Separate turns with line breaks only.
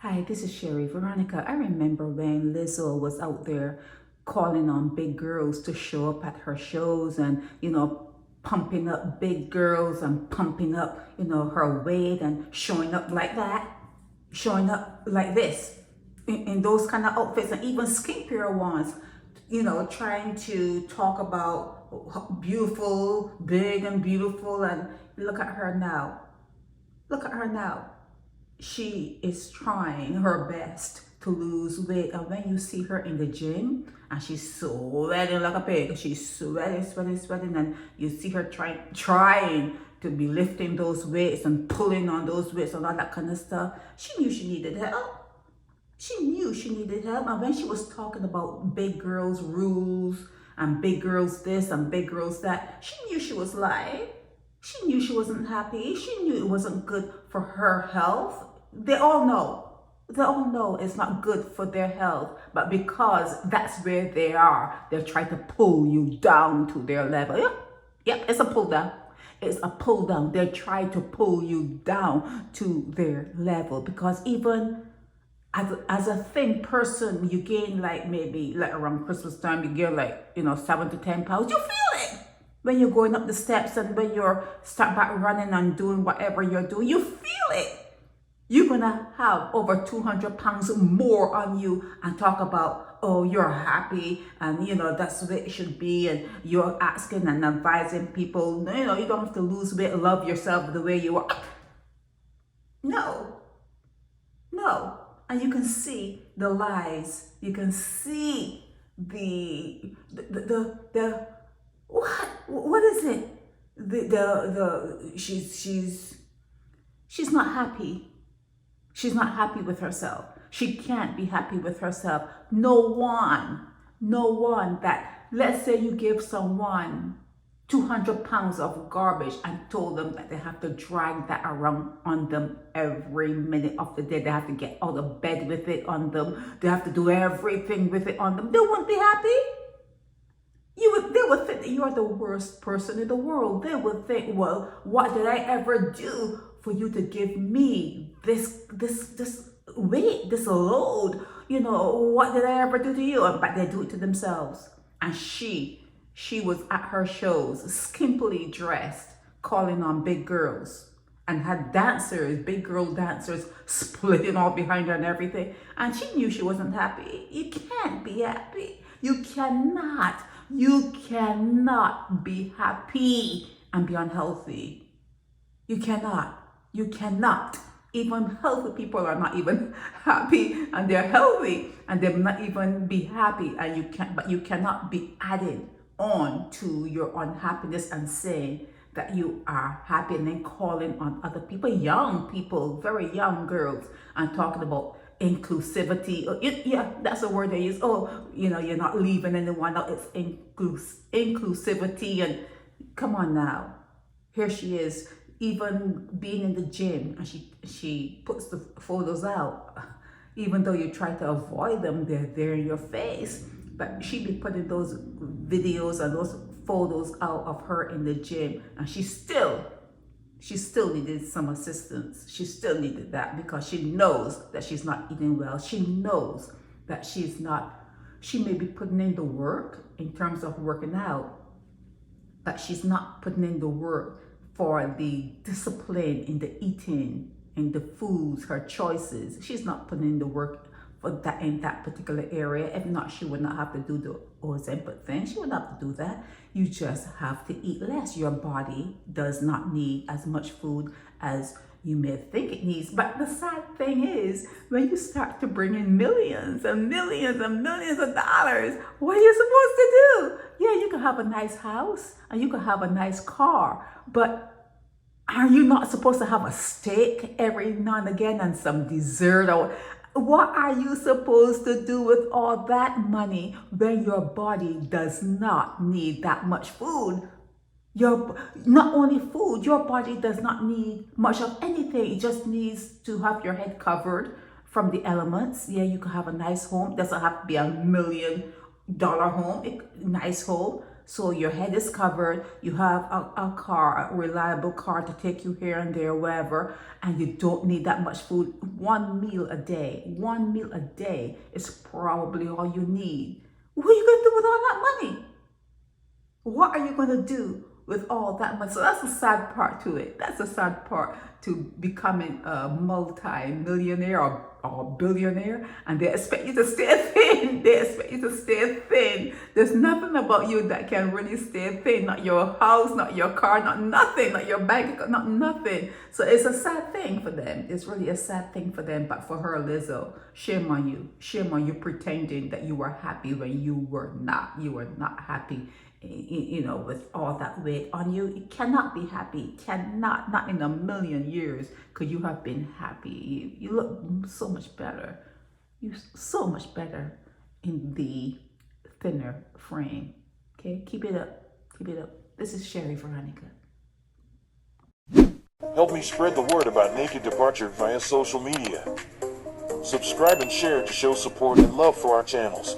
Hi, this is Sherry. Veronica, I remember when Lizzo was out there calling on big girls to show up at her shows and, pumping up big girls and pumping up, her weight and showing up like that, showing up like this in those kind of outfits and even skinnier ones, trying to talk about beautiful, big and beautiful. And look at her now. Look at her now. She is trying her best to lose weight, and when you see her in the gym and she's sweating like a pig, she's sweating, and you see her trying to be lifting those weights and pulling on those weights and all that kind of stuff. She knew she needed help. And when she was talking about big girls rules and big girls this and big girls that, she knew she was lying. She knew she wasn't happy. She knew it wasn't good for her health. They all know it's not good for their health, but because that's where they are, they're trying to pull you down to their level. Yep, it's a pull down. It's a pull down. They're trying to pull you down to their level, because even as a thin person, you gain maybe around Christmas time, you gain 7 to 10 pounds. You feel it when you're going up the steps, and when you're start back running and doing whatever you're doing, you feel it. You're gonna have over 200 pounds more on you and talk about, oh, you're happy and that's the way it should be, and you're asking and advising people, you don't have to lose weight, love yourself the way you are. No. And you can see the lies. You can see the what is it? She's not happy. She's not happy with herself. She can't be happy with herself. No one that, let's say you give someone 200 pounds of garbage and told them that they have to drag that around on them every minute of the day. They have to get out of bed with it on them. They have to do everything with it on them. They wouldn't be happy. They would think that you are the worst person in the world. They would think, well, what did I ever do for you to give me this weight, this load? What did I ever do to you? But they do it to themselves. And she was at her shows, skimpily dressed, calling on big girls, and had big girl dancers splitting all behind her and everything. And she knew she wasn't happy. You can't be happy. You cannot be happy and be unhealthy. You cannot. Even healthy people are not even happy, and they're healthy and they're not even be happy. And you cannot be adding on to your unhappiness and saying that you are happy, and then calling on other people, young people, very young girls, and talking about inclusivity. Yeah, that's the word they use. Oh, you're not leaving anyone out. It's inclusivity. And come on now, here she is, even being in the gym, and she puts the photos out, even though you try to avoid them, they're there in your face. But she be putting those videos and those photos out of her in the gym, and she still needed some assistance. She still needed that, because she knows that she's not eating well. She knows that she may be putting in the work in terms of working out, but she's not putting in the work for the discipline in the eating, in the foods, her choices. She's not putting in the work for that in that particular area. If not, she would not have to do the Ozempic thing. She would not have to do that. You just have to eat less. Your body does not need as much food as you may think it needs. But the sad thing is, when you start to bring in millions and millions and millions of dollars, what are you supposed to do? Yeah, you can have a nice house and you can have a nice car, but are you not supposed to have a steak every now and again and some dessert? Or what are you supposed to do with all that money when your body does not need that much food? Not only food, your body does not need much of anything. It just needs to have your head covered from the elements. Yeah, you can have a nice home. It doesn't have to be $1 million home. Nice home. So your head is covered, you have a car, a reliable car to take you here and there, wherever, and you don't need that much food. One meal a day is probably all you need. What are you going to do with all that money? What are you going to do with all that money? So that's the sad part to it. That's the sad part to becoming a multi-millionaire or billionaire, and they expect you to stay thin. They expect you to stay thin. There's nothing about you that can really stay thin. Not your house, not your car, not nothing, not your bank account, not nothing. So it's a sad thing for them. It's really a sad thing for them. But for her, Lizzo, shame on you. Shame on you pretending that you were happy when you were not. You were not happy. You know, with all that weight on you, you cannot be happy. Cannot, not in a million years could you have been happy. You look so much better. You so much better in the thinner frame. Okay, keep it up. Keep it up. This is Sherry Veronica.
Help me spread the word about Naked Departure via social media. Subscribe and share to show support and love for our channels.